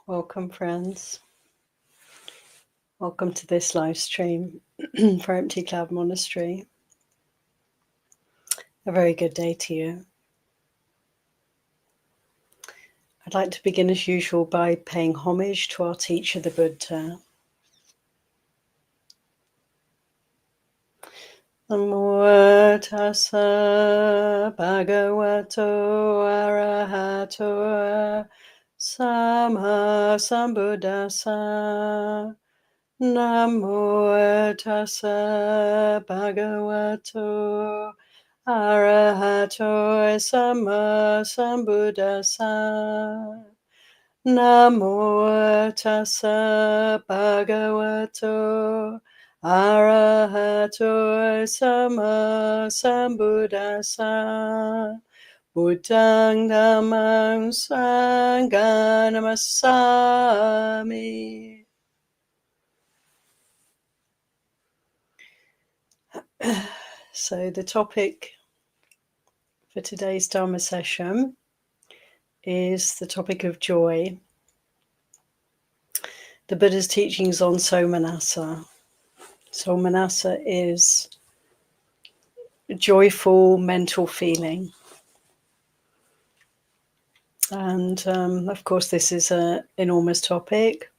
Welcome, friends. Welcome to this live stream for Empty Cloud Monastery. A very good day to you. I'd like to begin as usual by paying homage to our teacher, the Buddha. Namo tassa bhagavato arahato sama sambuddhassa. Namo tassa bhagavato arahato sama sambuddhassa. Namo tassa bhagavato arahato sama sambuddhassa. Buddhang dhammang sanghang namasami. So the topic for today's Dharma session is the topic of joy. The Buddha's teachings on Somanassa. Somanassa is a joyful mental feeling. And of course, this is an enormous topic.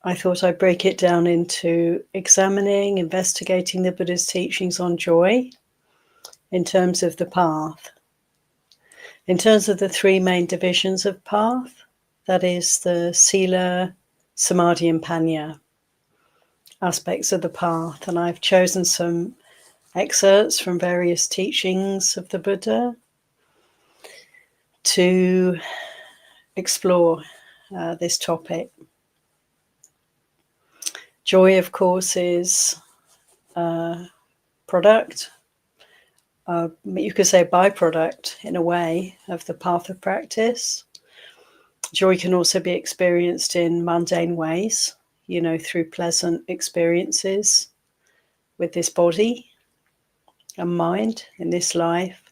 I thought I'd break it down into investigating the Buddha's teachings on joy in terms of the path. In terms of the three main divisions of path, that is the Sila, Samadhi and Panya aspects of the path. And I've chosen some excerpts from various teachings of the Buddha to explore this topic. Joy, of course, is a product, you could say a byproduct in a way, of the path of practice. Joy can also be experienced in mundane ways, through pleasant experiences with this body and mind in this life.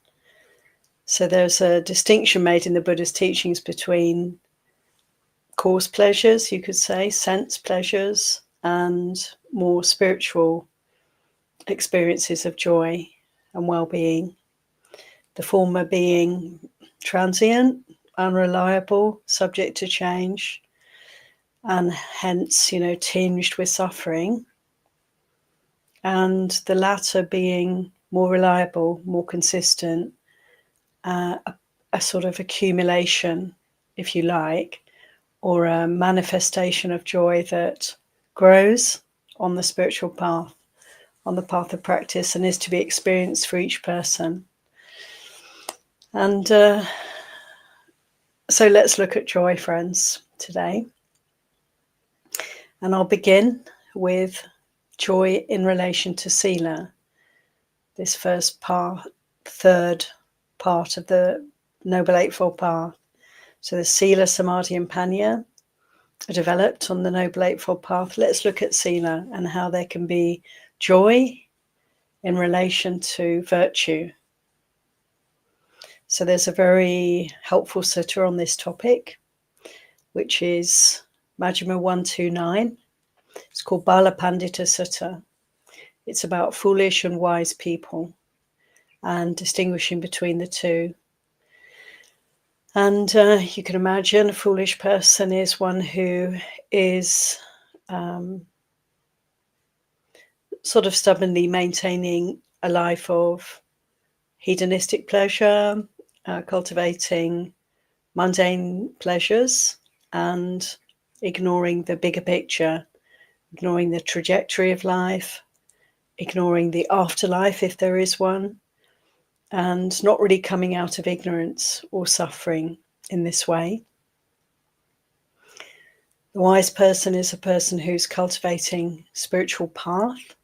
So there's a distinction made in the Buddha's teachings between coarse pleasures, you could say, sense pleasures, and more spiritual experiences of joy and well-being. The former being transient, unreliable, subject to change, and hence, tinged with suffering. And the latter being more reliable, more consistent, a sort of accumulation, if you like, or a manifestation of joy that grows on the spiritual path, on the path of practice, and is to be experienced for each person. And so let's look at joy, friends, today. And I'll begin with joy in relation to Sila, this third part of the Noble Eightfold Path. So the Sila, Samadhi and Panya are developed on the Noble Eightfold Path. Let's look at Sila and how there can be joy in relation to virtue. So there's a very helpful sutta on this topic, which is Majjhima 129. It's called Bala Pandita Sutta. It's about foolish and wise people and distinguishing between the two. And you can imagine a foolish person is one who is sort of stubbornly maintaining a life of hedonistic pleasure, cultivating mundane pleasures and ignoring the bigger picture, ignoring the trajectory of life, ignoring the afterlife if there is one, and not really coming out of ignorance or suffering in this way. The wise person is a person who's cultivating spiritual path.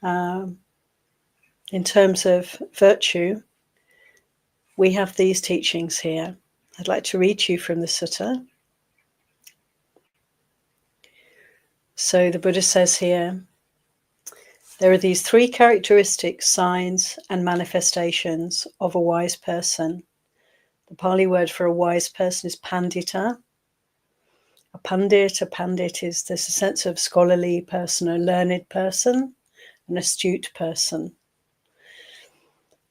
In terms of virtue, we have these teachings here. I'd like to read to you from the sutta. So the Buddha says here, there are these three characteristics, signs, and manifestations of a wise person. The Pali word for a wise person is pandita. A pandit is, there's a sense of scholarly person, a learned person, an astute person.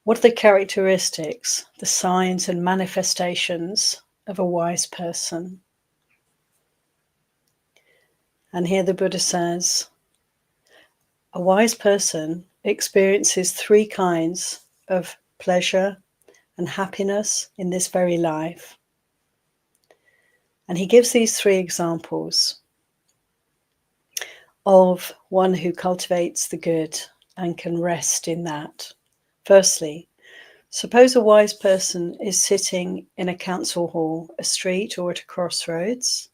What are the characteristics, the signs and manifestations of a wise person? And here the Buddha says, a wise person experiences 3 kinds of pleasure and happiness in this very life. And he gives these 3 examples of one who cultivates the good and can rest in that. Firstly, suppose a wise person is sitting in a council hall, a street, or at a crossroads,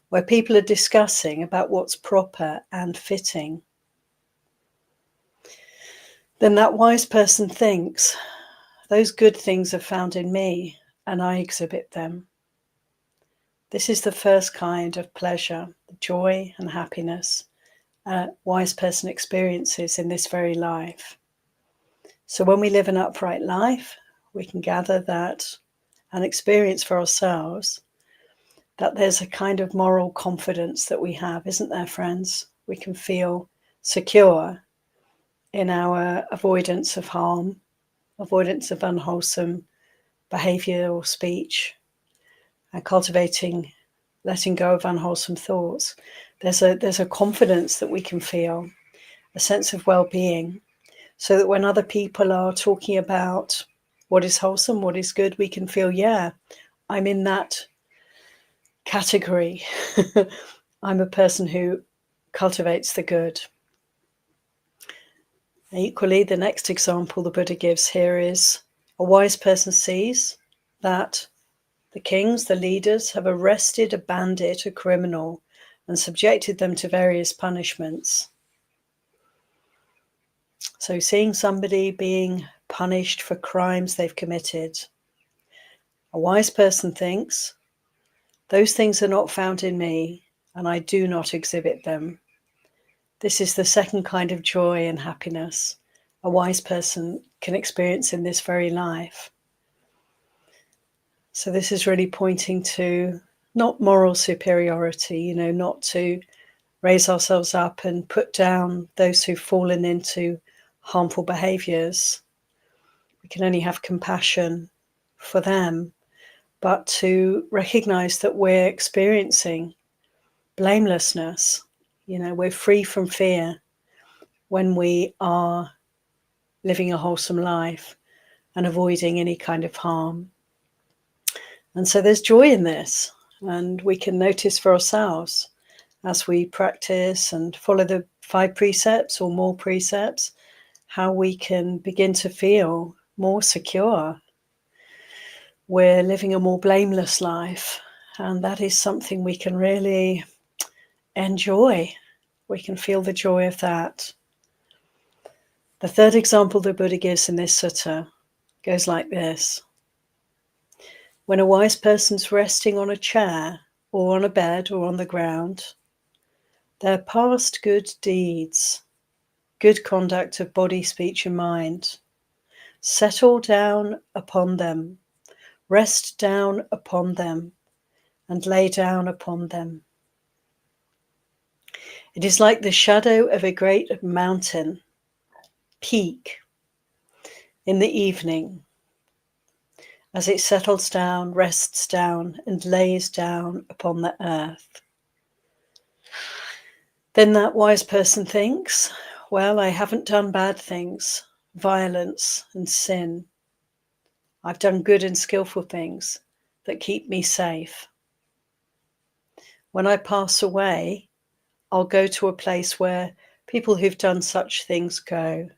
where people are discussing about what's proper and fitting. Then that wise person thinks, those good things are found in me, and I exhibit them. This is the first kind of pleasure, joy and happiness a wise person experiences in this very life. So when we live an upright life, we can gather that and experience for ourselves that there's a kind of moral confidence that we have, isn't there, friends? We can feel secure in our avoidance of harm, avoidance of unwholesome behavior or speech, and cultivating, letting go of unwholesome thoughts. There's a confidence that we can feel, a sense of well-being, so that when other people are talking about what is wholesome, what is good, we can feel, yeah, I'm in that category. I'm a person who cultivates the good. Equally, the next example the Buddha gives here is a wise person sees that the kings, the leaders, have arrested a bandit, a criminal, and subjected them to various punishments. So seeing somebody being punished for crimes they've committed, a wise person thinks, those things are not found in me, and I do not exhibit them. This is the second kind of joy and happiness a wise person can experience in this very life. So this is really pointing to not moral superiority, not to raise ourselves up and put down those who've fallen into harmful behaviors. We can only have compassion for them, but to recognize that we're experiencing blamelessness. We're free from fear when we are living a wholesome life and avoiding any kind of harm. And so there's joy in this, and we can notice for ourselves as we practice and follow the 5 precepts or more precepts, how we can begin to feel more secure. We're living a more blameless life, and that is something we can really enjoy. We can feel the joy of that. The third example the Buddha gives in this sutta goes like this. When a wise person's resting on a chair or on a bed or on the ground, their past good deeds, good conduct of body, speech and mind, settle down upon them, rest down upon them, and lay down upon them. It is like the shadow of a great mountain peak in the evening, as it settles down, rests down, and lays down upon the earth. Then that wise person thinks, well, I haven't done bad things, violence and sin. I've done good and skillful things that keep me safe. When I pass away, I'll go to a place where people who've done such things go.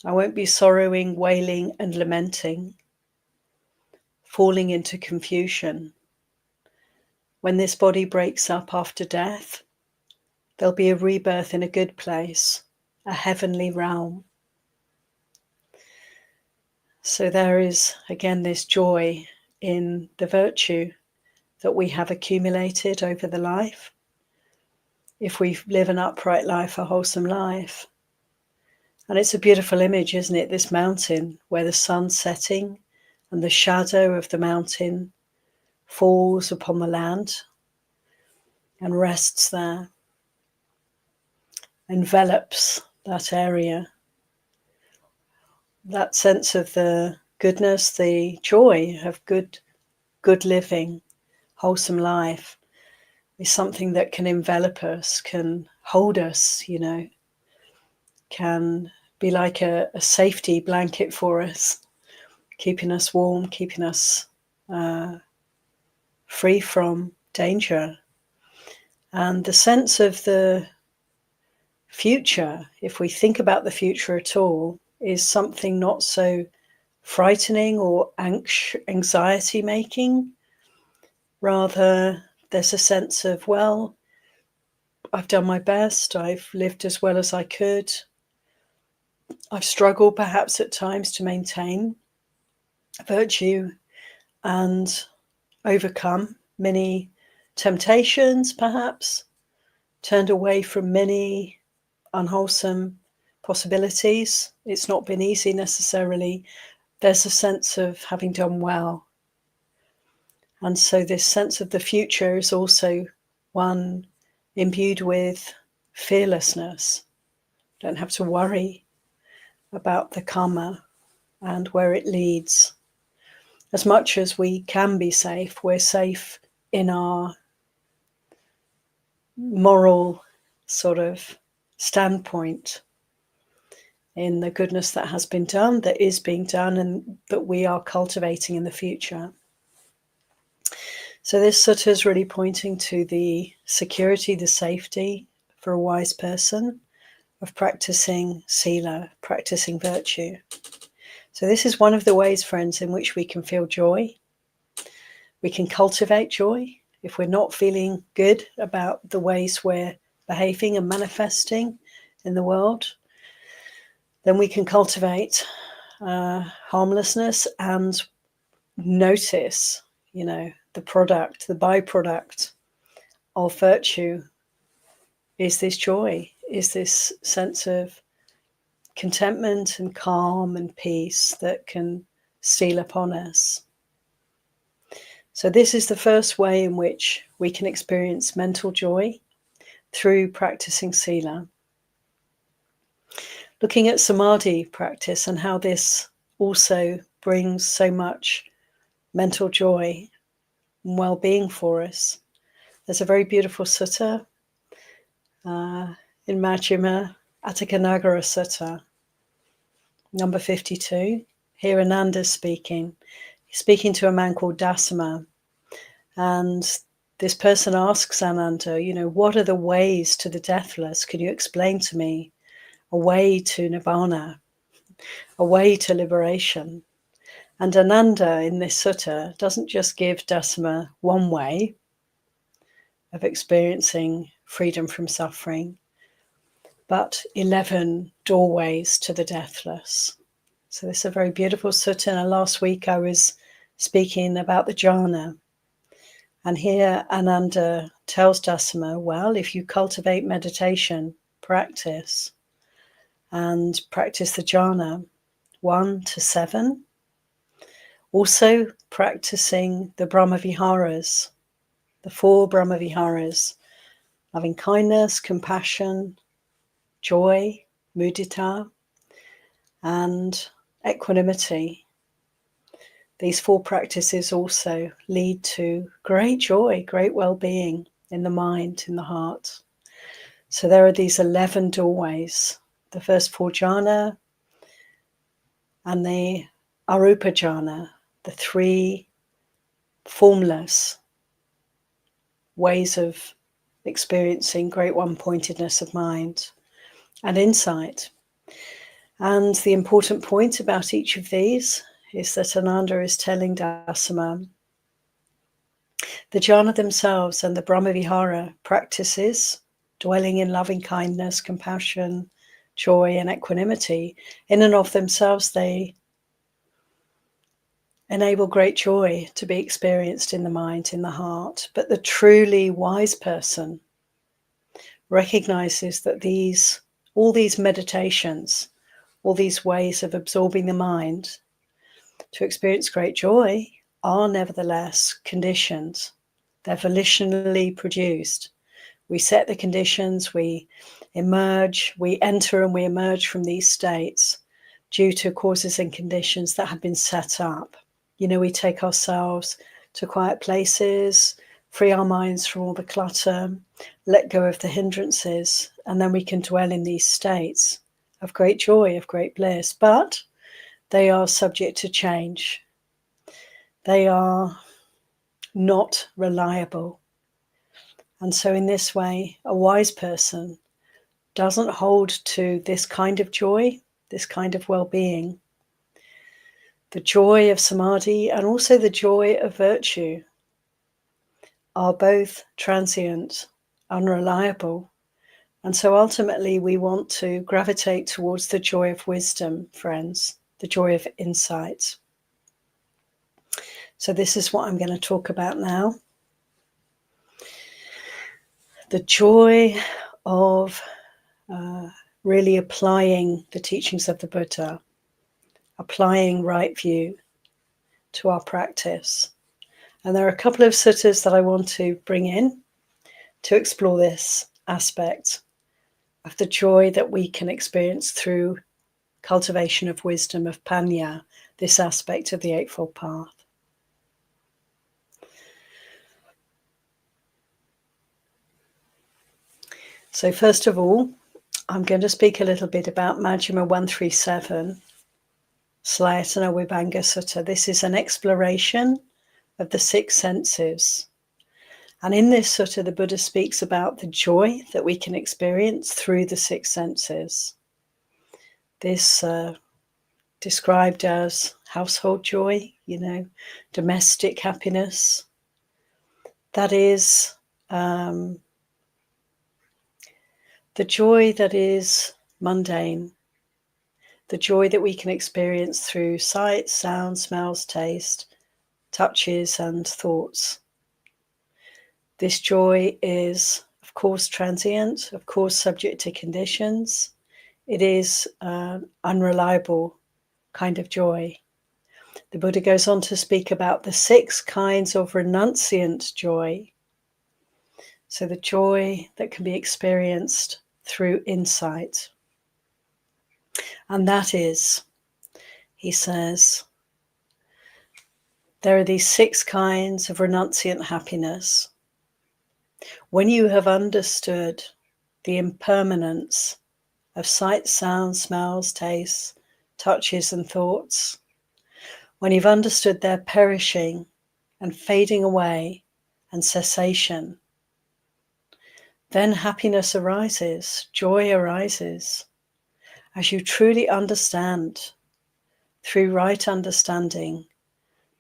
I won't be sorrowing, wailing, and lamenting, falling into confusion. When this body breaks up after death, there'll be a rebirth in a good place, a heavenly realm. So there is, again, this joy in the virtue that we have accumulated over the life. If we live an upright life, a wholesome life. And it's a beautiful image, isn't it? This mountain where the sun's setting and the shadow of the mountain falls upon the land and rests there, envelops that area. That sense of the goodness, the joy of good living, wholesome life is something that can envelop us, can hold us, can be like a safety blanket for us, keeping us warm, keeping us free from danger. And the sense of the future, if we think about the future at all, is something not so frightening or anxiety making. Rather, there's a sense of, well, I've done my best, I've lived as well as I could. I've struggled perhaps at times to maintain virtue and overcome many temptations, perhaps turned away from many unwholesome possibilities. It's not been easy necessarily. There's a sense of having done well. And so this sense of the future is also one imbued with fearlessness. Don't have to worry about the karma and where it leads. As much as we can be safe, we're safe in our moral sort of standpoint, in the goodness that has been done, that is being done, and that we are cultivating in the future. So this sutta is really pointing to the security, the safety for a wise person of practicing sila, practicing virtue. So this is one of the ways, friends, in which we can feel joy. We can cultivate joy. If we're not feeling good about the ways we're behaving and manifesting in the world, then we can cultivate harmlessness and notice, the product, the byproduct of virtue is this joy, is this sense of contentment and calm and peace that can steal upon us. So this is the first way in which we can experience mental joy, through practicing sila. Looking at samadhi practice and how this also brings so much mental joy and well-being for us. There's a very beautiful sutta in Majjhima Atthakkanagara Sutta, number 52. Here Ananda's speaking. He's speaking to a man called Dasama. And this person asks Ananda, what are the ways to the deathless? Can you explain to me a way to Nibbana, a way to liberation? And Ananda in this sutta doesn't just give Dasama one way of experiencing freedom from suffering, but 11 doorways to the deathless. So this is a very beautiful sutta. And last week I was speaking about the jhana. And here Ananda tells Dasama, well, if you cultivate meditation, practice, and practice the jhana 1 to 7, also practicing the Brahmaviharas, the 4 Brahmaviharas, loving kindness, compassion, joy, mudita, and equanimity. These 4 practices also lead to great joy, great well-being in the mind, in the heart. So there are these 11 doorways, the first 4 jhana and the arupa jhana, the 3 formless ways of experiencing great one-pointedness of mind and insight. And the important point about each of these is that Ananda is telling Dasama the jhana themselves and the Brahmavihara practices, dwelling in loving kindness, compassion, joy, and equanimity, in and of themselves, they enable great joy to be experienced in the mind, in the heart. But the truly wise person recognizes that all these meditations, all these ways of absorbing the mind, to experience great joy are nevertheless conditioned. They're volitionally produced. We set the conditions, we emerge, we enter and we emerge from these states due to causes and conditions that have been set up. You know, we take ourselves to quiet places, free our minds from all the clutter, let go of the hindrances, and then we can dwell in these states of great joy, of great bliss. But they are subject to change. They are not reliable. And so in this way, a wise person doesn't hold to this kind of joy, this kind of well-being. The joy of samadhi and also the joy of virtue are both transient, unreliable. And so ultimately we want to gravitate towards the joy of wisdom, friends, the joy of insight. So this is what I'm going to talk about now. The joy of really applying the teachings of the Buddha, applying right view to our practice. And there are a couple of suttas that I want to bring in to explore this aspect of the joy that we can experience through cultivation of wisdom, of panya, this aspect of the Eightfold Path. So first of all, I'm going to speak a little bit about Majjhima 137, Slayatana Vibhanga Sutta. This is an exploration of the six senses. And in this sutta, the Buddha speaks about the joy that we can experience through the six senses. This described as household joy, you know, domestic happiness. That is the joy that is mundane, the joy that we can experience through sight, sound, smells, taste, touches, and thoughts. This joy is, of course, transient, of course, subject to conditions. It is an unreliable kind of joy. The Buddha goes on to speak about the six kinds of renunciant joy. So the joy that can be experienced through insight. And that is, he says, there are these six kinds of renunciant happiness. When you have understood the impermanence of sight, sound, smells, tastes, touches, and thoughts, when you've understood their perishing and fading away and cessation, then happiness arises, joy arises, as you truly understand, through right understanding,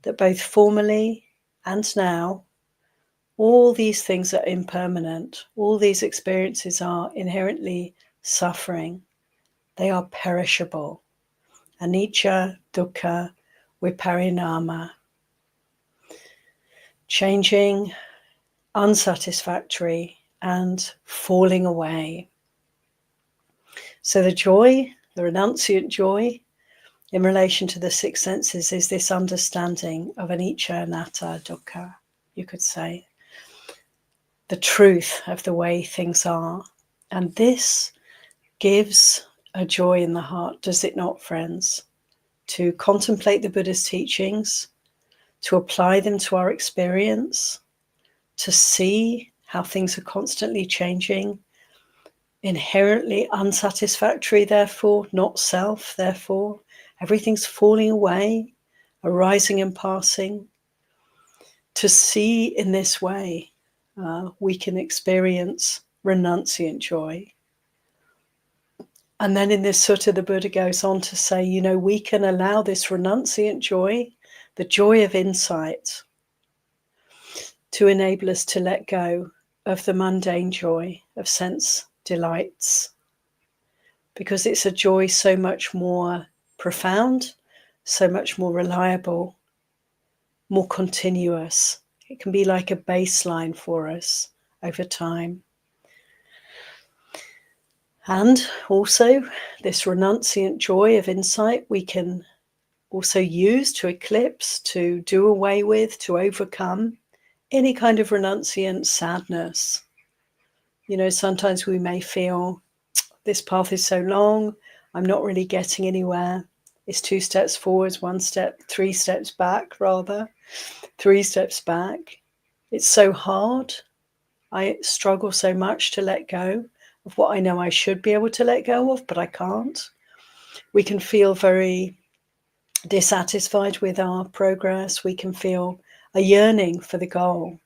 that both formerly and now, all these things are impermanent. All these experiences are inherently suffering. They are perishable. Anicca, dukkha, viparinama. Changing, unsatisfactory, and falling away. So the joy, the renunciant joy, in relation to the six senses, is this understanding of anicca, anatta, dukkha, you could say. The truth of the way things are. And this gives a joy in the heart, does it not, friends? To contemplate the Buddha's teachings, to apply them to our experience, to see how things are constantly changing, inherently unsatisfactory, therefore, not self, therefore, everything's falling away, arising and passing. To see in this way, we can experience renunciant joy. And then in this sutta, the Buddha goes on to say, you know, we can allow this renunciant joy, the joy of insight, to enable us to let go of the mundane joy of sense delights. Because it's a joy so much more profound, so much more reliable, more continuous. It can be like a baseline for us over time. And also, this renunciant joy of insight, we can also use to eclipse, to do away with, to overcome any kind of renunciant sadness. Sometimes we may feel this path is so long, I'm not really getting anywhere. It's 2 steps forwards, 1 step, 3 steps back, rather. 3 steps back. It's so hard. I struggle so much to let go of what I know I should be able to let go of, but I can't. We can feel very dissatisfied with our progress. We can feel a yearning for the goal.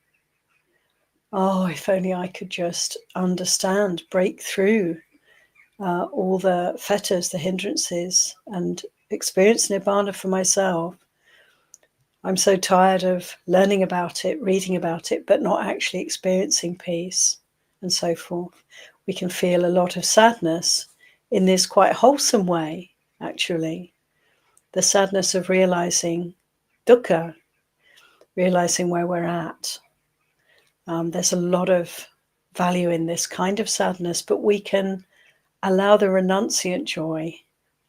Oh, if only I could just understand, break through all the fetters, the hindrances, and experience Nibbana for myself. I'm so tired of learning about it, reading about it, but not actually experiencing peace, and so forth. We can feel a lot of sadness in this quite wholesome way, actually. The sadness of realizing dukkha, realizing where we're at. There's a lot of value in this kind of sadness, but we can allow the renunciant joy,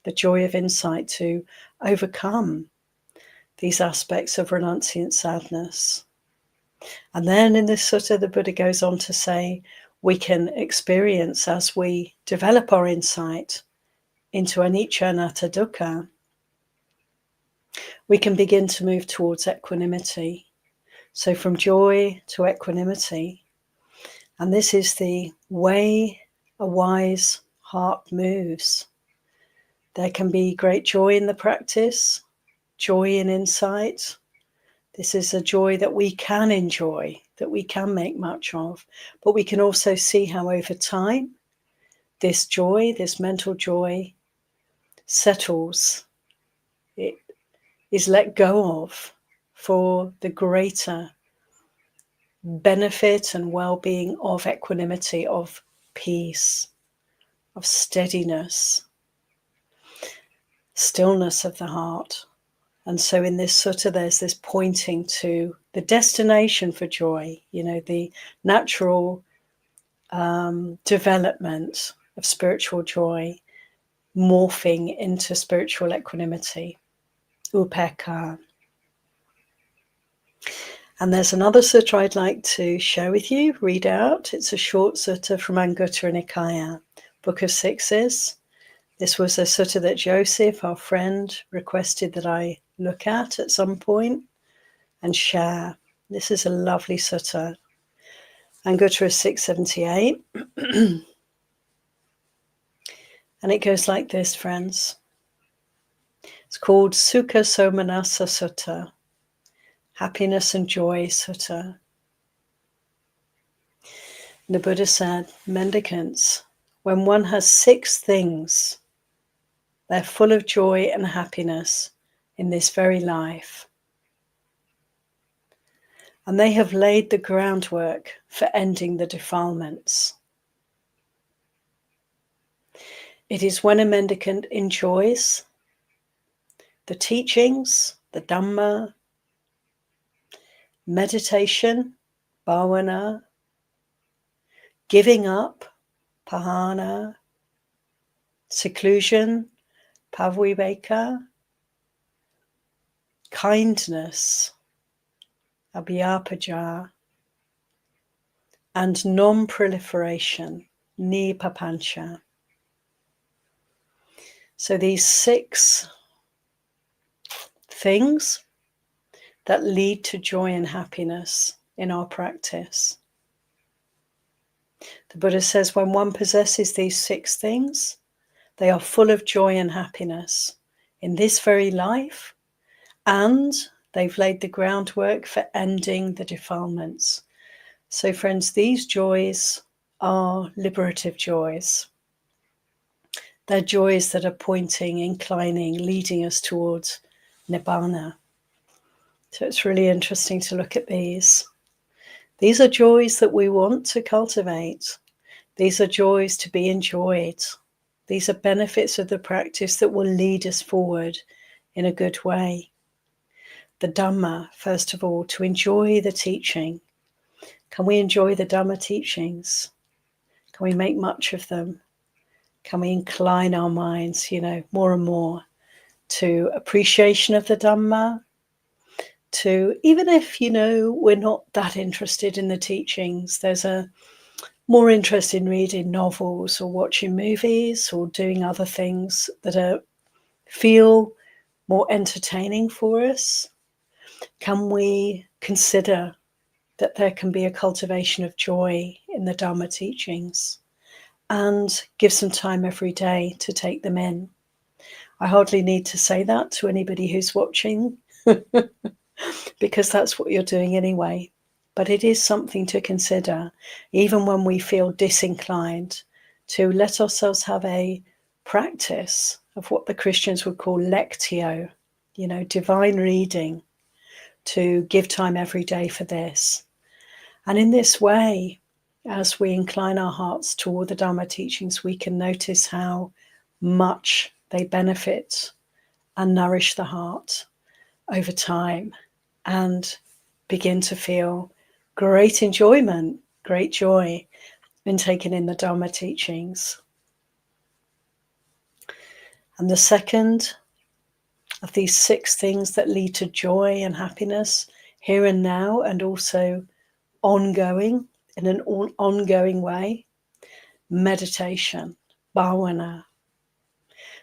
the joy of insight, to overcome these aspects of renunciant sadness. And then in this sutta, the Buddha goes on to say, we can experience, as we develop our insight into anicca, anatta, dukkha, we can begin to move towards equanimity. So from joy to equanimity. And this is the way a wise heart moves. There can be great joy in the practice, joy in insight. This is a joy that we can enjoy, that we can make much of. But we can also see how over time, this joy, this mental joy, settles. It is let go of for the greater benefit and well-being of equanimity, of peace, of steadiness, stillness of the heart. And so in this sutta, there's this pointing to the destination for joy, the natural development of spiritual joy, morphing into spiritual equanimity, upekkha. And there's another sutta I'd like to share with you, read out. It's a short sutta from Anguttara Nikaya, Book of Sixes. This was a sutta that Joseph, our friend, requested that I look at some point and share. This is a lovely sutta. Anguttara 678. And it goes like this, friends. It's called Sukha Somanassa Sutta, Happiness and Joy Sutta. The Buddha said, mendicants, when one has 6 things, they're full of joy and happiness in this very life. And they have laid the groundwork for ending the defilements. It is when a mendicant enjoys the teachings, the Dhamma, meditation, bhavana, giving up, pahana, seclusion, paviveka, kindness, abhyapaja, and non-proliferation, nipapancha. So these 6 things that lead to joy and happiness in our practice. The Buddha says when one possesses these 6 things, they are full of joy and happiness in this very life, and they've laid the groundwork for ending the defilements. So friends, these joys are liberative joys. They're joys that are pointing, inclining, leading us towards Nibbana. So it's really interesting to look at these. These are joys that we want to cultivate. These are joys to be enjoyed. These are benefits of the practice that will lead us forward in a good way. The Dhamma, first of all, to enjoy the teaching. Can we enjoy the Dhamma teachings? Can we make much of them? Can we incline our minds, more and more to appreciation of the Dhamma, to even if, we're not that interested in the teachings, there's a more interest in reading novels or watching movies or doing other things that feel more entertaining for us. Can we consider that there can be a cultivation of joy in the Dharma teachings and give some time every day to take them in? I hardly need to say that to anybody who's watching because that's what you're doing anyway. But it is something to consider, even when we feel disinclined, to let ourselves have a practice of what the Christians would call lectio, divine reading, to give time every day for this. And in this way, as we incline our hearts toward the Dharma teachings, we can notice how much they benefit and nourish the heart over time, and begin to feel great enjoyment, great joy in taking in the Dharma teachings. And the second of these 6 things that lead to joy and happiness here and now, and also ongoing, in an ongoing way, meditation, bhavana.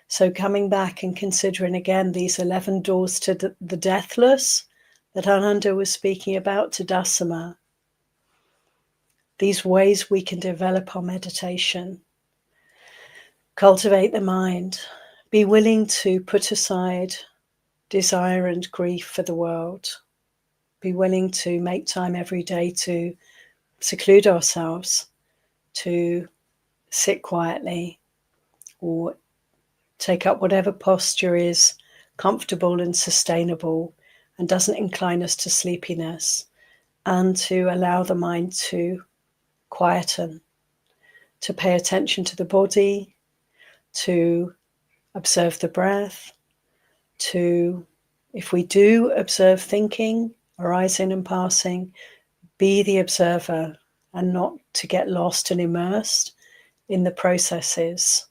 So coming back and considering again these 11 doors to the deathless that Ananda was speaking about, to Dasama, these ways we can develop our meditation, cultivate the mind, be willing to put aside desire and grief for the world, be willing to make time every day to seclude ourselves, to sit quietly or take up whatever posture is comfortable and sustainable and doesn't incline us to sleepiness, and to allow the mind to quieten, to pay attention to the body, to observe the breath, to, if we do observe thinking arising and passing, be the observer and not to get lost and immersed in the processes,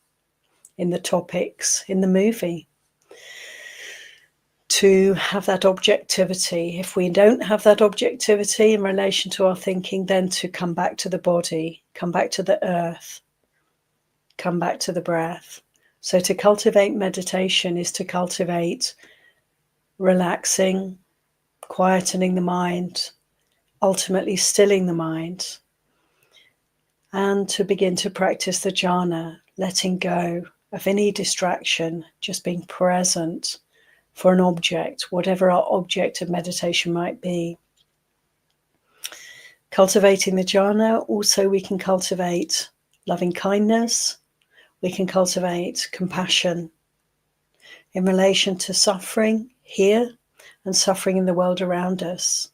in the topics, in the movie. To have that objectivity. If we don't have that objectivity in relation to our thinking, then to come back to the body, come back to the earth, come back to the breath. So to cultivate meditation is to cultivate relaxing, quietening the mind, ultimately stilling the mind, and to begin to practice the jhana, letting go of any distraction, just being present for an object, whatever our object of meditation might be. Cultivating the jhana, also we can cultivate loving kindness, we can cultivate compassion in relation to suffering here and suffering in the world around us.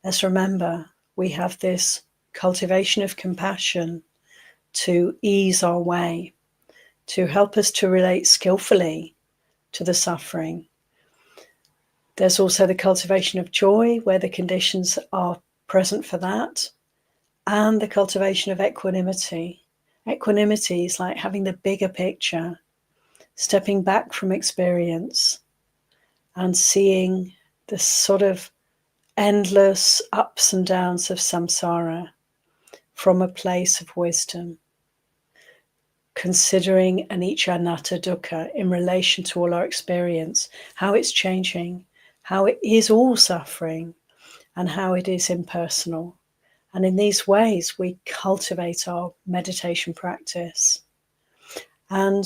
Let's remember, we have this cultivation of compassion to ease our way, to help us to relate skillfully to the suffering. There's also the cultivation of joy, where the conditions are present for that, and the cultivation of equanimity. Equanimity is like having the bigger picture, stepping back from experience and seeing the sort of endless ups and downs of samsara from a place of wisdom, considering anicca, anatta, dukkha in relation to all our experience, how it's changing, how it is all suffering, and how it is impersonal. And in these ways, we cultivate our meditation practice. And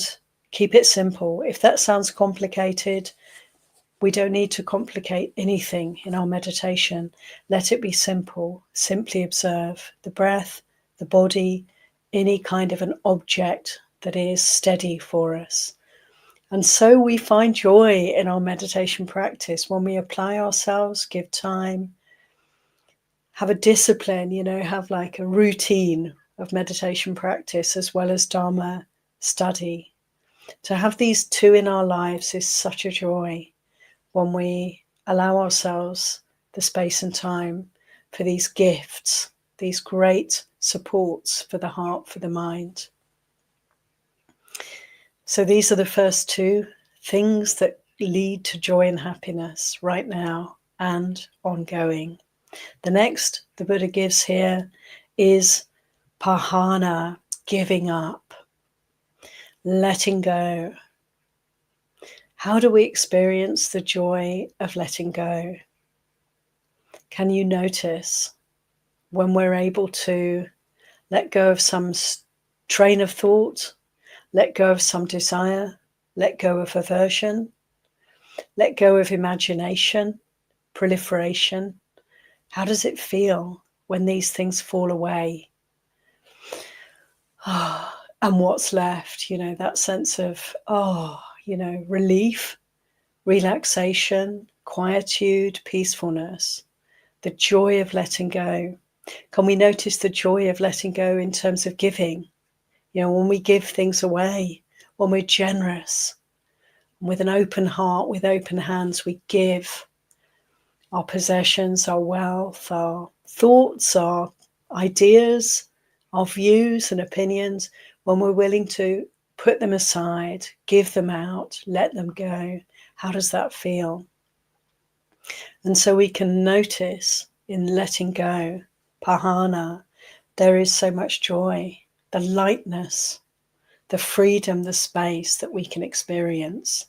keep it simple. If that sounds complicated, we don't need to complicate anything in our meditation. Let it be simple. Simply observe the breath, the body, any kind of an object that is steady for us. And so we find joy in our meditation practice when we apply ourselves, give time, have a discipline, have like a routine of meditation practice as well as Dharma study. To have these 2 in our lives is such a joy when we allow ourselves the space and time for these gifts, these great supports for the heart, for the mind. So these are the first 2 things that lead to joy and happiness right now and ongoing. The next the Buddha gives here is pahana, giving up, letting go. How do we experience the joy of letting go? Can you notice when we're able to let go of some train of thought, let go of some desire, let go of aversion, let go of imagination, proliferation? How does it feel when these things fall away? And what's left? That sense of, relief, relaxation, quietude, peacefulness, the joy of letting go. Can we notice the joy of letting go in terms of giving? When we give things away, when we're generous, with an open heart, with open hands, we give our possessions, our wealth, our thoughts, our ideas, our views and opinions, when we're willing to put them aside, give them out, let them go. How does that feel? And so we can notice in letting go, pahana, there is so much joy, the lightness, the freedom, the space that we can experience.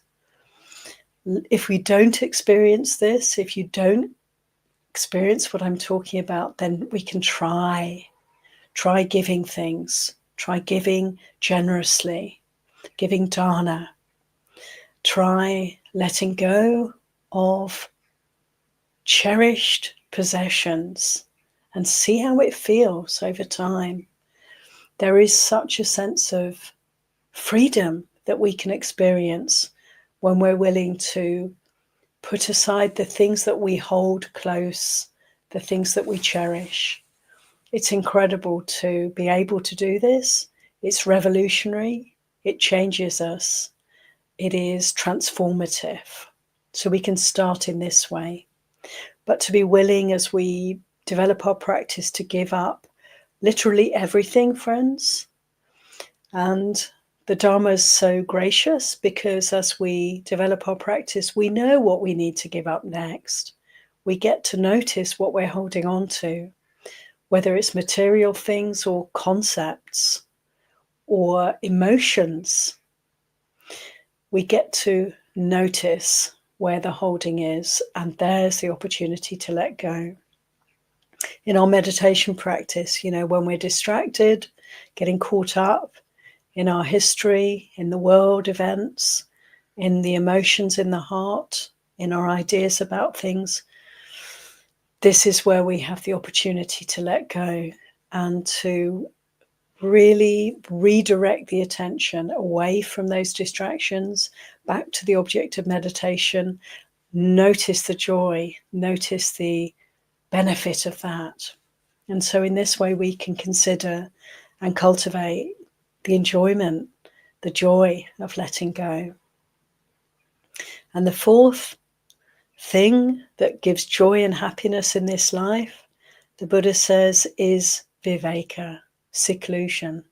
If we don't experience this, if you don't experience what I'm talking about, then we can try giving things, try giving generously, giving dana, try letting go of cherished possessions and see how it feels over time. There is such a sense of freedom that we can experience when we're willing to put aside the things that we hold close, the things that we cherish. It's incredible to be able to do this. It's revolutionary. It changes us. It is transformative. So we can start in this way. But to be willing as we develop our practice to give up literally everything, friends. And the Dharma is so gracious because as we develop our practice, we know what we need to give up next. We get to notice what we're holding on to, whether it's material things or concepts or emotions. We get to notice where the holding is, and there's the opportunity to let go. In our meditation practice, when we're distracted, getting caught up in our history, in the world events, in the emotions in the heart, in our ideas about things, this is where we have the opportunity to let go and to really redirect the attention away from those distractions, back to the object of meditation. Notice the joy, notice the benefit of that. And so in this way we can consider and cultivate the enjoyment, the joy of letting go. And the fourth thing that gives joy and happiness in this life, the Buddha says, is viveka, seclusion.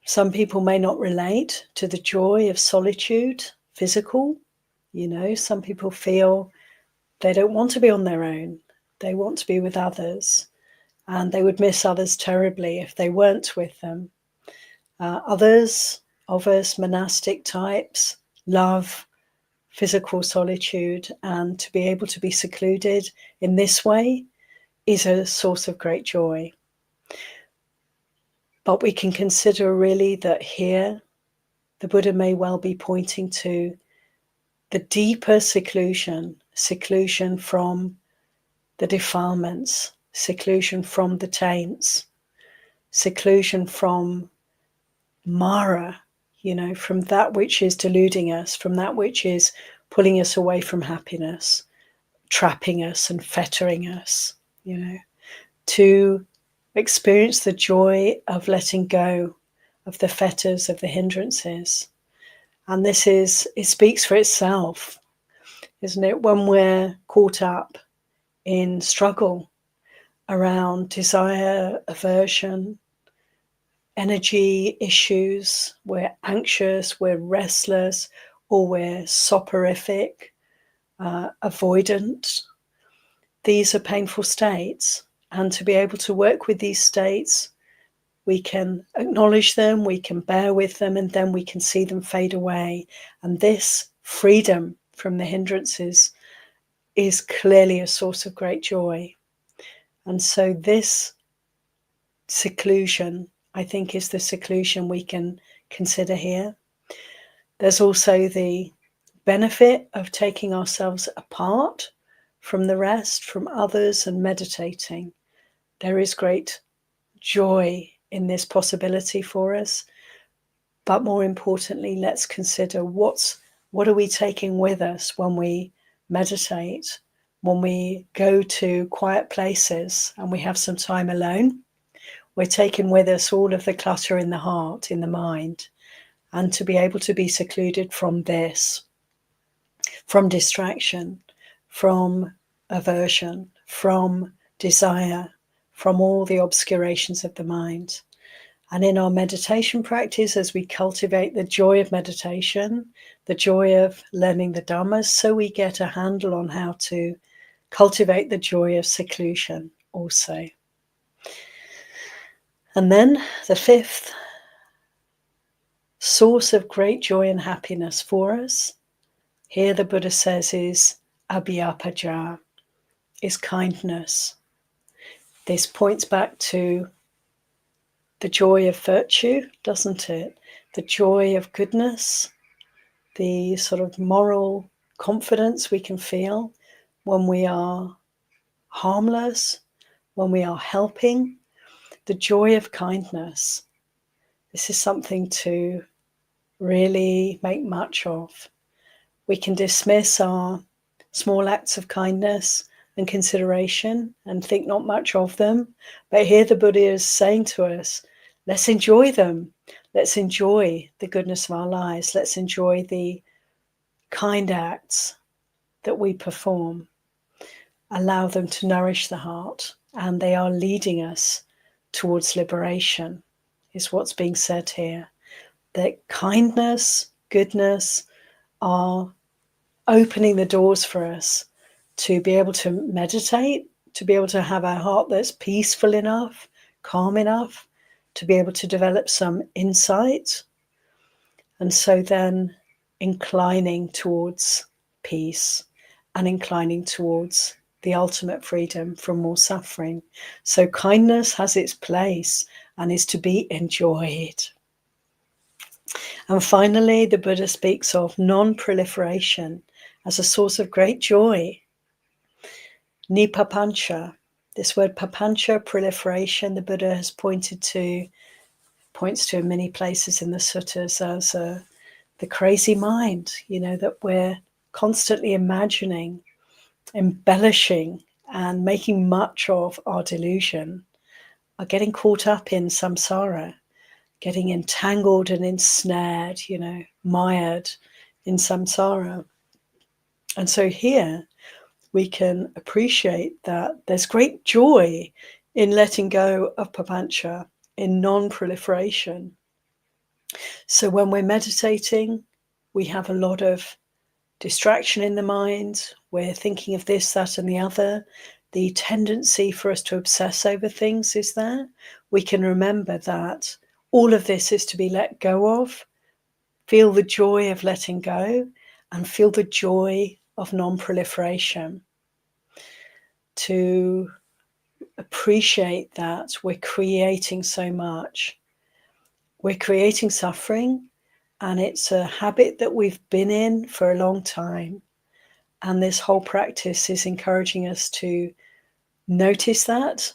Some people may not relate to the joy of solitude, physical. Some people feel they don't want to be on their own. They want to be with others, and they would miss others terribly if they weren't with them. Others of us, monastic types, love physical solitude, and to be able to be secluded in this way is a source of great joy. But we can consider really that here the Buddha may well be pointing to the deeper seclusion from the defilements, seclusion from the taints, seclusion from Mara, from that which is deluding us, from that which is pulling us away from happiness, trapping us and fettering us, to experience the joy of letting go of the fetters, of the hindrances. And it speaks for itself, isn't it? When we're caught up in struggle around desire, aversion, energy issues, we're anxious, we're restless, or we're soporific, avoidant. These are painful states. And to be able to work with these states, we can acknowledge them, we can bear with them, and then we can see them fade away. And this freedom from the hindrances is clearly a source of great joy. And so this seclusion, I think, is the seclusion we can consider here. There's also the benefit of taking ourselves apart from the rest, from others, and meditating. There is great joy in this possibility for us. But more importantly, let's consider what are we taking with us when we meditate, when we go to quiet places and we have some time alone. We're taking with us all of the clutter in the heart, in the mind, and to be able to be secluded from this, from distraction, from aversion, from desire, from all the obscurations of the mind. And in our meditation practice, as we cultivate the joy of meditation, the joy of learning the Dhammas, so we get a handle on how to cultivate the joy of seclusion also. And then the fifth source of great joy and happiness for us, here the Buddha says, is abhyapaja, is kindness. This points back to the joy of virtue, doesn't it? The joy of goodness, the sort of moral confidence we can feel when we are harmless, when we are helping, the joy of kindness. This is something to really make much of. We can dismiss our small acts of kindness and consideration and think not much of them. But here the Buddha is saying to us, let's enjoy them. Let's enjoy the goodness of our lives. Let's enjoy the kind acts that we perform. Allow them to nourish the heart, and they are leading us towards liberation, is what's being said here. That kindness, goodness are opening the doors for us to be able to meditate, to be able to have a heart that's peaceful enough, calm enough, to be able to develop some insight. And so then inclining towards peace and inclining towards the ultimate freedom from more suffering. So kindness has its place and is to be enjoyed. And finally, the Buddha speaks of non-proliferation as a source of great joy. Nipapancha. This word papancha, proliferation, the Buddha has points to in many places in the suttas as the crazy mind, that we're constantly imagining, embellishing, and making much of our delusion, are getting caught up in samsara, getting entangled and ensnared, mired in samsara. And so here we can appreciate that there's great joy in letting go of papancha, in non-proliferation. So when we're meditating, we have a lot of distraction in the mind. We're thinking of this, that, and the other. The tendency for us to obsess over things is there. We can remember that all of this is to be let go of. Feel the joy of letting go and feel the joy of non-proliferation. To appreciate that we're creating so much. We're creating suffering, and it's a habit that we've been in for a long time. And this whole practice is encouraging us to notice that,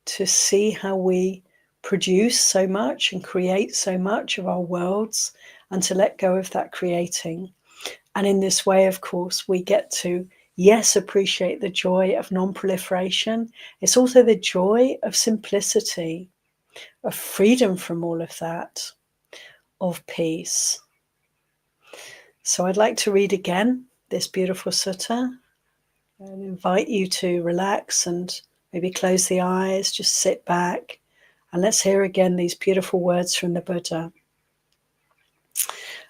to see how we produce so much and create so much of our worlds, and to let go of that creating. And in this way, of course, we get to, yes, appreciate the joy of non-proliferation. It's also the joy of simplicity, of freedom from all of that, of peace. So I'd like to read again this beautiful sutta and invite you to relax and maybe close the eyes, just sit back And let's hear again these beautiful words from the Buddha.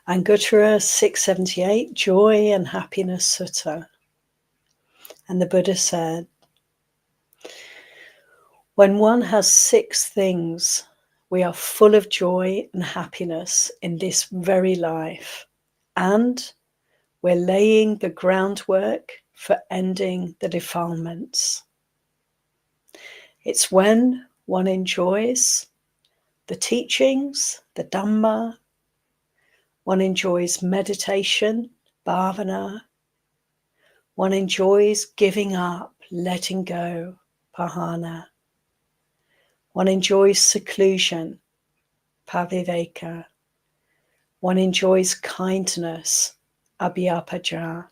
Anguttara 678, Joy and Happiness Sutta. And the Buddha said, when one has 6 things, we are full of joy and happiness in this very life, and we're laying the groundwork for ending the defilements. It's when one enjoys the teachings, the Dhamma, one enjoys meditation, bhavana, one enjoys giving up, letting go, pahana. One enjoys seclusion, paviveka. One enjoys kindness, abhyapaja.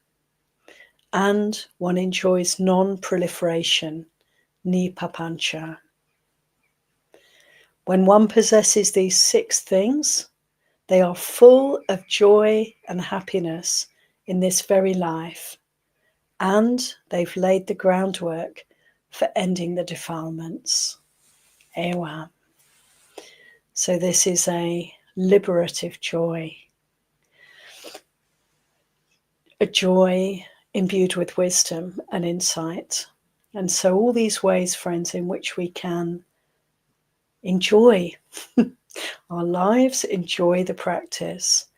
And one enjoys non-proliferation, nipapancha. When one possesses these 6 things, they are full of joy and happiness in this very life, and they've laid the groundwork for ending the defilements. Ewa. So this is a liberative joy, a joy imbued with wisdom and insight. And so all these ways, friends, in which we can enjoy our lives, enjoy the practice,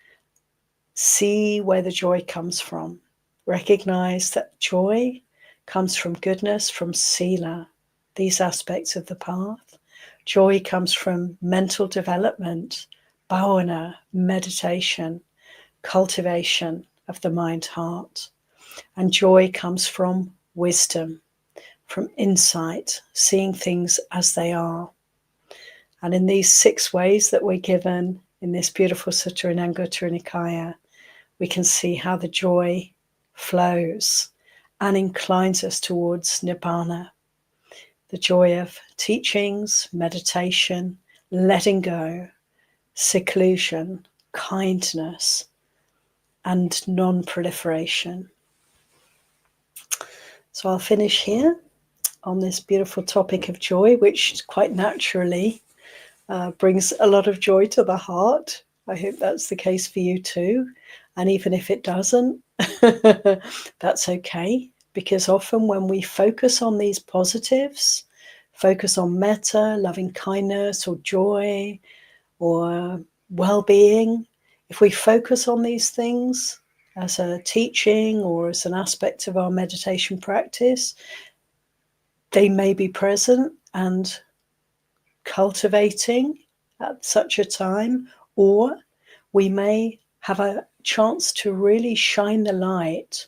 see where the joy comes from, recognize that joy comes from goodness, from sila, these aspects of the path. Joy comes from mental development, bhavana, meditation, cultivation of the mind-heart. And joy comes from wisdom, from insight, seeing things as they are. And in these 6 ways that we're given in this beautiful sutta in Anguttara Nikaya, we can see how the joy flows and inclines us towards nibbana. The joy of teachings, meditation, letting go, seclusion, kindness, and non-proliferation. So I'll finish here on this beautiful topic of joy, which quite naturally brings a lot of joy to the heart. I hope that's the case for you too. And even if it doesn't, that's okay. Because often when we focus on these positives, focus on metta, loving kindness, or joy, or well-being, if we focus on these things as a teaching or as an aspect of our meditation practice, they may be present and cultivating at such a time, or we may have a chance to really shine the light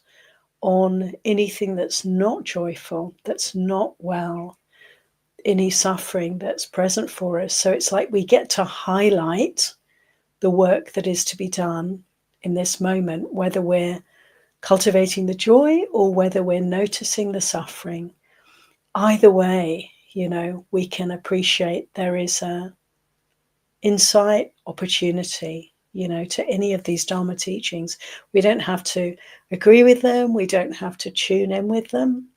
on anything that's not joyful, that's not well, any suffering that's present for us. So it's like we get to highlight the work that is to be done in this moment, whether we're cultivating the joy or whether we're noticing the suffering. Either way, we can appreciate there is a insight, opportunity, to any of these Dharma teachings. We don't have to agree with them. We don't have to tune in with them.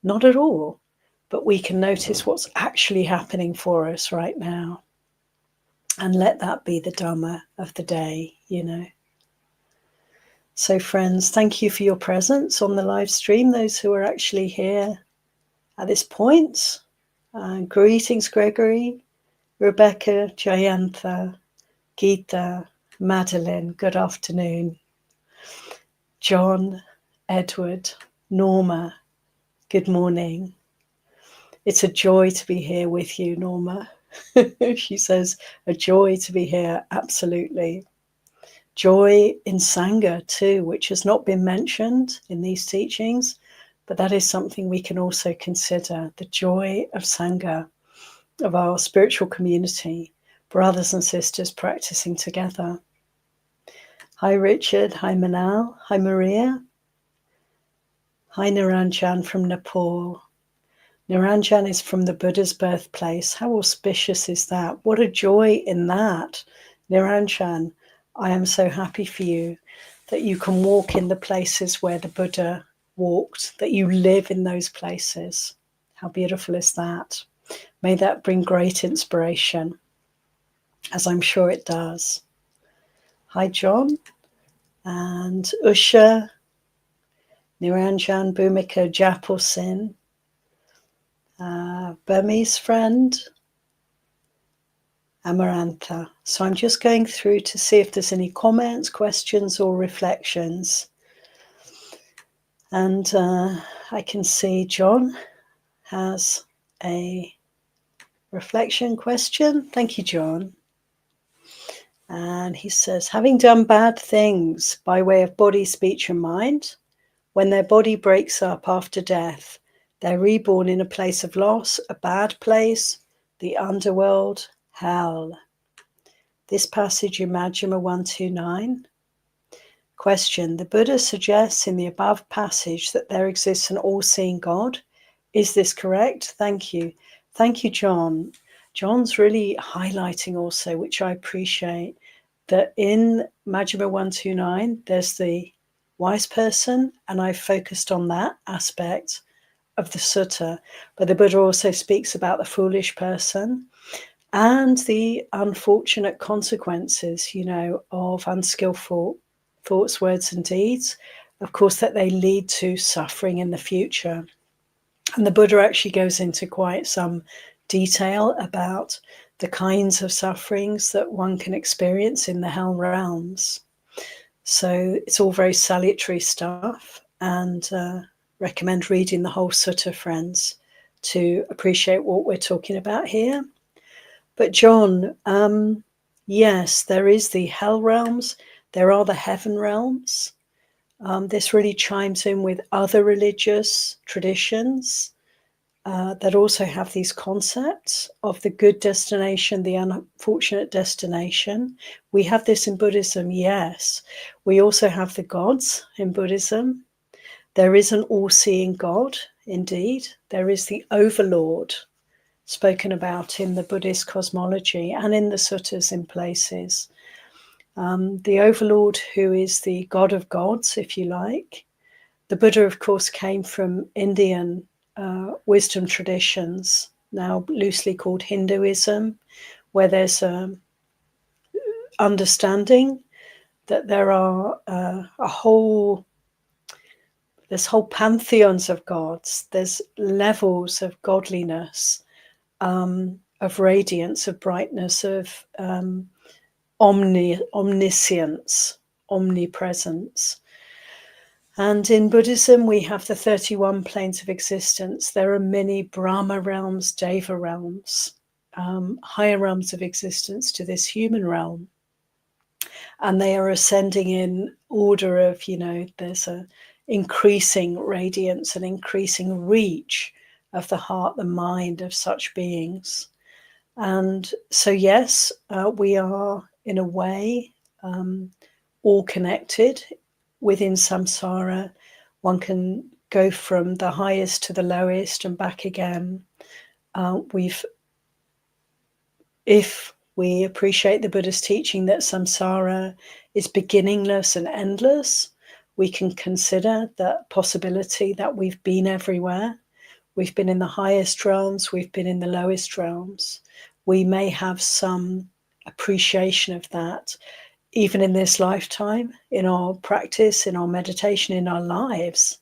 Not at all. But we can notice what's actually happening for us right now. And let that be the Dhamma of the day, So friends, thank you for your presence on the live stream, those who are actually here at this point. Greetings, Gregory, Rebecca, Jayantha, Geeta, Madeline, good afternoon. John, Edward, Norma, good morning. It's a joy to be here with you, Norma. She says, a joy to be here, absolutely. Joy in Sangha too, which has not been mentioned in these teachings, but that is something we can also consider, the joy of Sangha, of our spiritual community, brothers and sisters practicing together. Hi Richard, hi Manal, hi Maria. Hi Niranjan from Nepal. Niranjan is from the Buddha's birthplace. How auspicious is that? What a joy in that. Niranjan, I am so happy for you that you can walk in the places where the Buddha walked, that you live in those places. How beautiful is that? May that bring great inspiration, as I'm sure it does. Hi, John and Usha, Niranjan, Bhumika, Japal Sin, Burmese friend, Amarantha. So I'm just going through to see if there's any comments, questions, or reflections. And I can see John has a reflection question. Thank you, John. And he says, having done bad things by way of body, speech, and mind, when their body breaks up after death, they're reborn in a place of loss, a bad place, the underworld, hell. This passage in Majjhima 129. Question. The Buddha suggests in the above passage that there exists an all-seeing God. Is this correct? Thank you. Thank you, John. John's really highlighting also, which I appreciate, that in Majjhima 129, there's the wise person, and I've focused on that aspect of the sutta. But the Buddha also speaks about the foolish person and the unfortunate consequences, of unskillful thoughts, words, and deeds. Of course, that they lead to suffering in the future. And the Buddha actually goes into quite some detail about the kinds of sufferings that one can experience in the hell realms. So it's all very salutary stuff, and recommend reading the whole sutta, friends, to appreciate what we're talking about here. But John, yes, there is the hell realms, there are the heaven realms. This really chimes in with other religious traditions that also have these concepts of the good destination, the unfortunate destination. We have this in Buddhism, yes. We also have the gods in Buddhism. There is an all-seeing God, indeed. There is the overlord, spoken about in the Buddhist cosmology and in the suttas in places. The overlord, who is the god of gods, if you like. The Buddha, of course, came from Indian wisdom traditions, now loosely called Hinduism, where there's an understanding that there are there's whole pantheons of gods. There's levels of godliness, of radiance, of brightness, of omniscience, omnipresence. And in Buddhism, we have the 31 planes of existence. There are many Brahma realms, Deva realms, higher realms of existence to this human realm. And they are ascending in order of, there's a increasing radiance and increasing reach of the heart, the mind of such beings. And so, yes, we are in a way all connected within samsara. One can go from the highest to the lowest and back again. If we appreciate the Buddha's teaching that samsara is beginningless and endless, we can consider the possibility that we've been everywhere. We've been in the highest realms, we've been in the lowest realms. We may have some appreciation of that, even in this lifetime, in our practice, in our meditation, in our lives.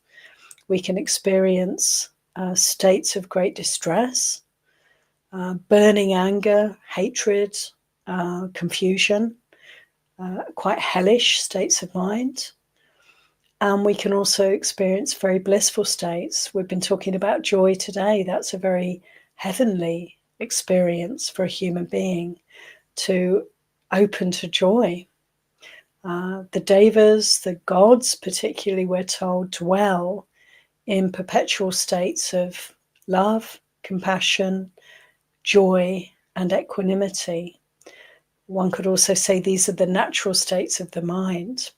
We can experience states of great distress, burning anger, hatred, confusion, quite hellish states of mind. And we can also experience very blissful states. We've been talking about joy today. That's a very heavenly experience for a human being, to open to joy. The devas, the gods particularly, we're told, dwell in perpetual states of love, compassion, joy, and equanimity. One could also say these are the natural states of the mind.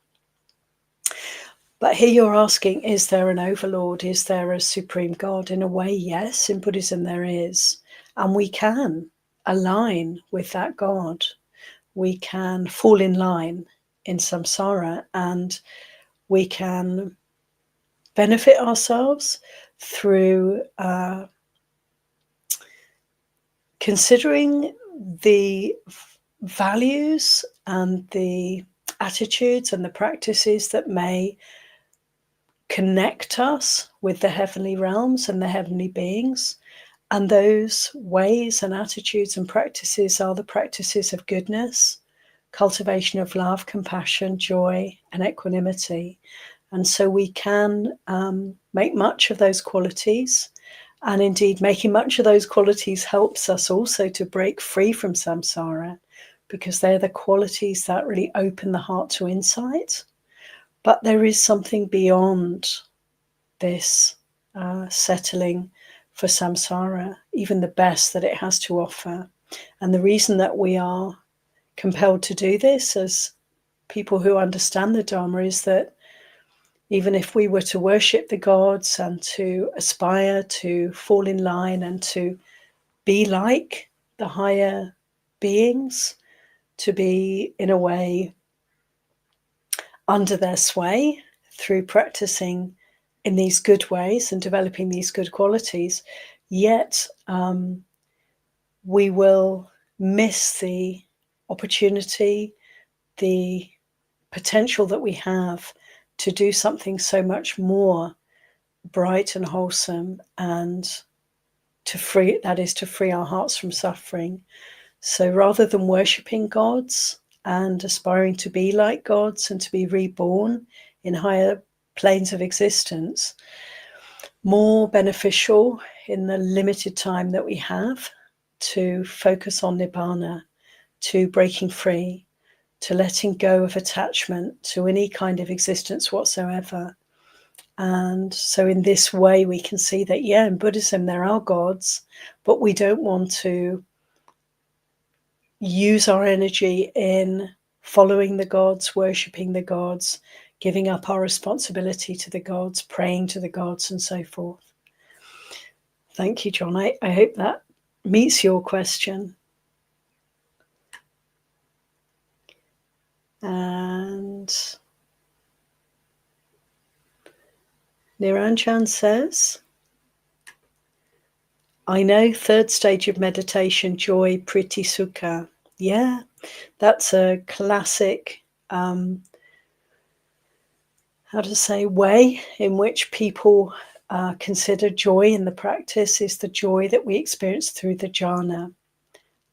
But here you're asking, is there an overlord? Is there a supreme God? In a way, yes, in Buddhism there is. And we can align with that God. We can fall in line in samsara, and we can benefit ourselves through considering the values and the attitudes and the practices that may connect us with the heavenly realms and the heavenly beings. And those ways and attitudes and practices are the practices of goodness, cultivation of love, compassion, joy, and equanimity. And so we can make much of those qualities. And indeed, making much of those qualities helps us also to break free from samsara, because they're the qualities that really open the heart to insight. But there is something beyond this settling for samsara, even the best that it has to offer. And the reason that we are compelled to do this as people who understand the Dharma is that even if we were to worship the gods and to aspire to fall in line and to be like the higher beings, to be in a way under their sway through practicing in these good ways and developing these good qualities, yet we will miss the opportunity, the potential that we have to do something so much more bright and wholesome, and to free our hearts from suffering. So rather than worshipping gods and aspiring to be like gods and to be reborn in higher planes of existence, more beneficial in the limited time that we have to focus on nibbana, to breaking free, to letting go of attachment to any kind of existence whatsoever. And so in this way we can see that, yeah, in Buddhism there are gods, but we don't want to use our energy in following the gods, worshipping the gods, giving up our responsibility to the gods, praying to the gods, and so forth. Thank you, John. I hope that meets your question. And Niranjan says, I know third stage of meditation, joy, priti sukha. Yeah, that's a classic, way in which people consider joy in the practice is the joy that we experience through the jhana.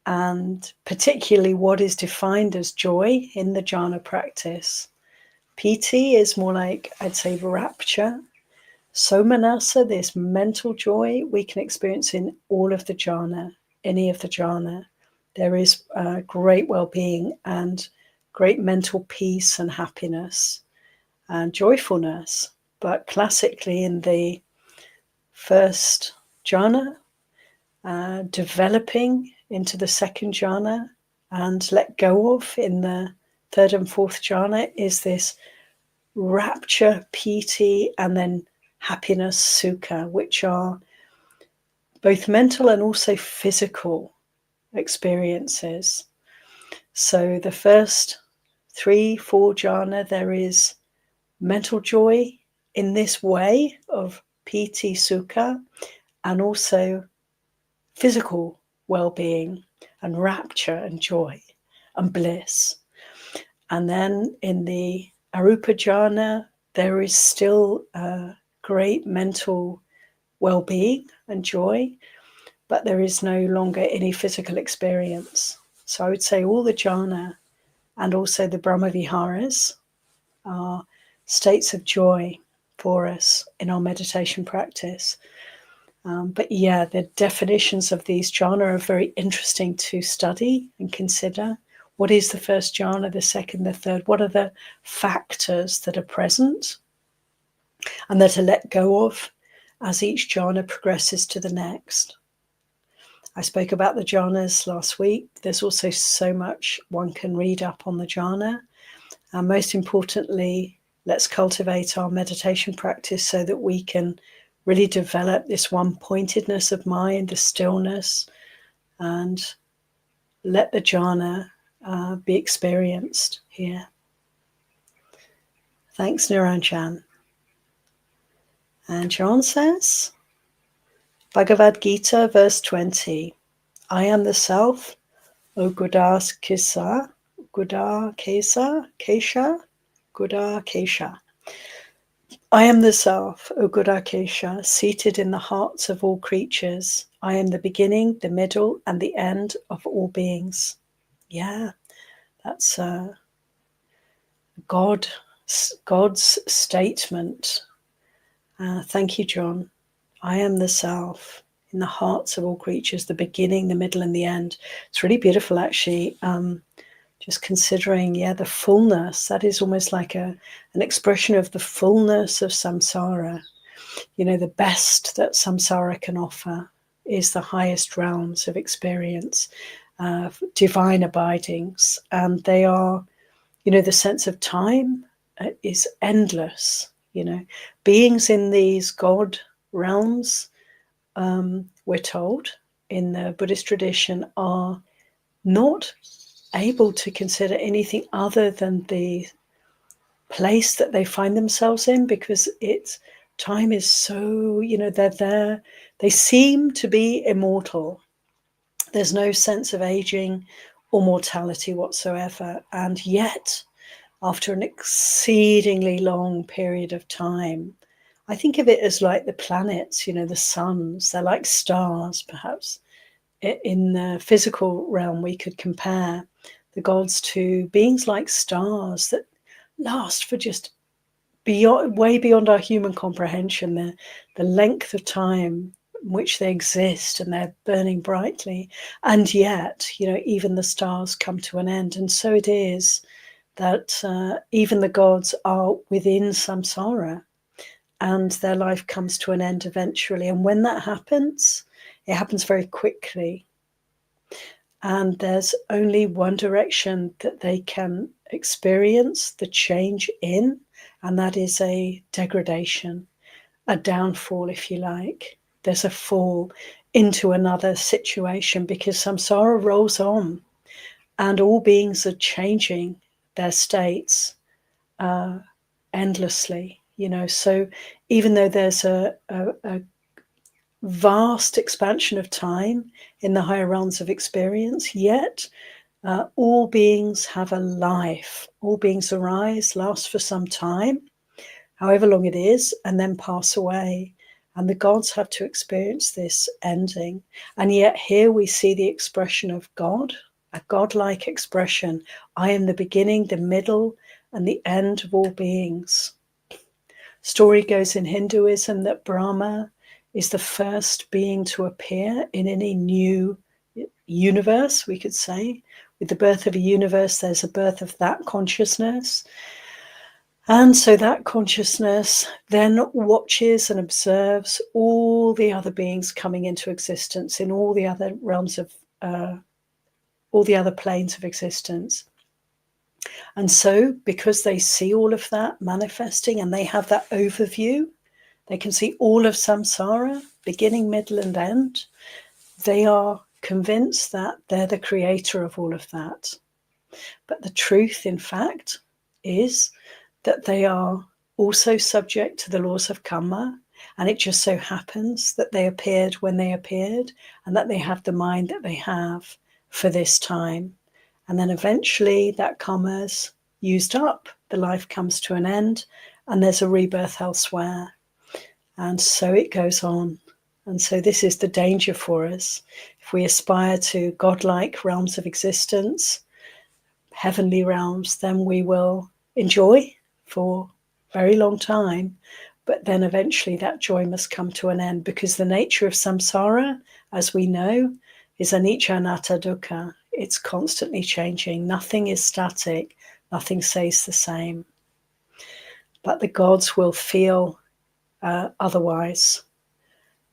And particularly what is defined as joy in the jhana practice. Piti is more like, I'd say, rapture. Somanassa, this mental joy, we can experience in all of the jhana, any of the jhana. There is great well-being and great mental peace and happiness and joyfulness. But classically in the first jhana, developing into the second jhana and let go of in the third and fourth jhana is this rapture, piti, and then happiness, sukha, which are both mental and also physical experiences. So the first 3-4 jhana, there is mental joy in this way of piti, sukha, and also physical well-being and rapture and joy and bliss. And then in the arupa jhana, there is still great mental well-being and joy, but there is no longer any physical experience. So I would say all the jhana and also the Brahmaviharas are states of joy for us in our meditation practice. But yeah, the definitions of these jhana are very interesting to study and consider. What is the first jhana, the second, the third? What are the factors that are present and that are let go of as each jhana progresses to the next? I spoke about the jhanas last week. There's also so much one can read up on the jhana. And most importantly, let's cultivate our meditation practice so that we can really develop this one-pointedness of mind, the stillness, and let the jhana be experienced here. Thanks, Niranjan. And John says, Bhagavad Gita, verse 20, I am the self, O Gudas Kisa, Gudar Kesa, Kesha, Gudar Kesha. I am the self, O Gudakesha, seated in the hearts of all creatures. I am the beginning, the middle, and the end of all beings. Yeah, that's God's statement. Thank you, John. I am the self in the hearts of all creatures, the beginning, the middle, and the end. It's really beautiful, actually. Just considering, the fullness, that is almost like an expression of the fullness of samsara. The best that samsara can offer is the highest realms of experience, divine abidings. And they are, the sense of time is endless. Beings in these God realms, we're told in the Buddhist tradition, are not able to consider anything other than the place that they find themselves in, because time is so, they're there. They seem to be immortal. There's no sense of aging or mortality whatsoever. And yet, after an exceedingly long period of time, I think of it as like the planets, the suns. They're like stars, perhaps. In the physical realm, we could compare the gods to beings like stars that last for just way beyond our human comprehension. The length of time in which they exist, and they're burning brightly, and yet, even the stars come to an end. And so it is that even the gods are within samsara, and their life comes to an end eventually. And when that happens, it happens very quickly. And there's only one direction that they can experience the change in, and that is a degradation, a downfall, if you like. There's a fall into another situation, because samsara rolls on, and all beings are changing their states endlessly. So even though there's a vast expansion of time in the higher realms of experience, yet all beings have a life. All beings arise, last for some time, however long it is, and then pass away. And the gods have to experience this ending. And yet here we see the expression of God, a godlike expression. I am the beginning, the middle, and the end of all beings. Story goes in Hinduism that Brahma is the first being to appear in any new universe, we could say. With the birth of a universe, there's a birth of that consciousness. And so that consciousness then watches and observes all the other beings coming into existence in all the other realms of, all the other planes of existence. And so, because they see all of that manifesting, and they have that overview, they can see all of samsara, beginning, middle, and end. They are convinced that they're the creator of all of that. But the truth, in fact, is that they are also subject to the laws of karma, and it just so happens that they appeared when they appeared, and that they have the mind that they have for this time. And then eventually that karma's used up, the life comes to an end, and there's a rebirth elsewhere. And so it goes on. And so this is the danger for us. If we aspire to godlike realms of existence, heavenly realms, then we will enjoy for a very long time. But then eventually that joy must come to an end, because the nature of samsara, as we know, is anicca, anatta, dukkha. It's constantly changing. Nothing is static. Nothing stays the same. But the gods will feel otherwise,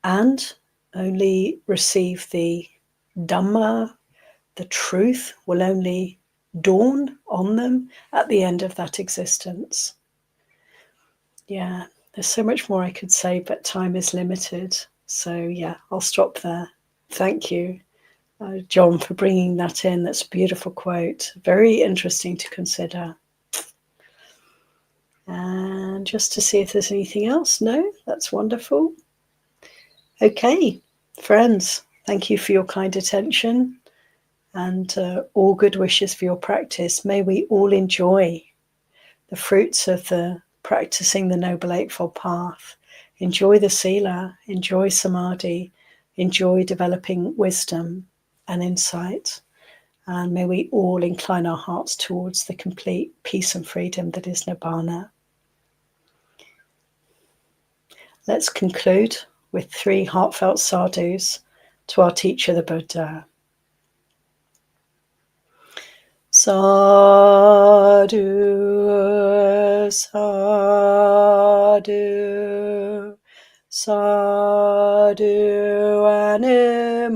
and only receive the Dhamma, the truth will only dawn on them at the end of that existence. Yeah, there's so much more I could say, but time is limited. So yeah, I'll stop there. Thank you, John, for bringing that in. That's a beautiful quote. Very interesting to consider. And just to see if there's anything else. No, that's wonderful. Okay, friends, Thank you for your kind attention and all good wishes for your practice. May we all enjoy the fruits of the practicing the Noble Eightfold Path. Enjoy the Sila, enjoy Samadhi, enjoy developing wisdom and insight. And may we all incline our hearts towards the complete peace and freedom that is Nibbana. Let's conclude with 3 heartfelt sadhus to our teacher, the Buddha. Sadhu, sadhu, sadhu, anumodami.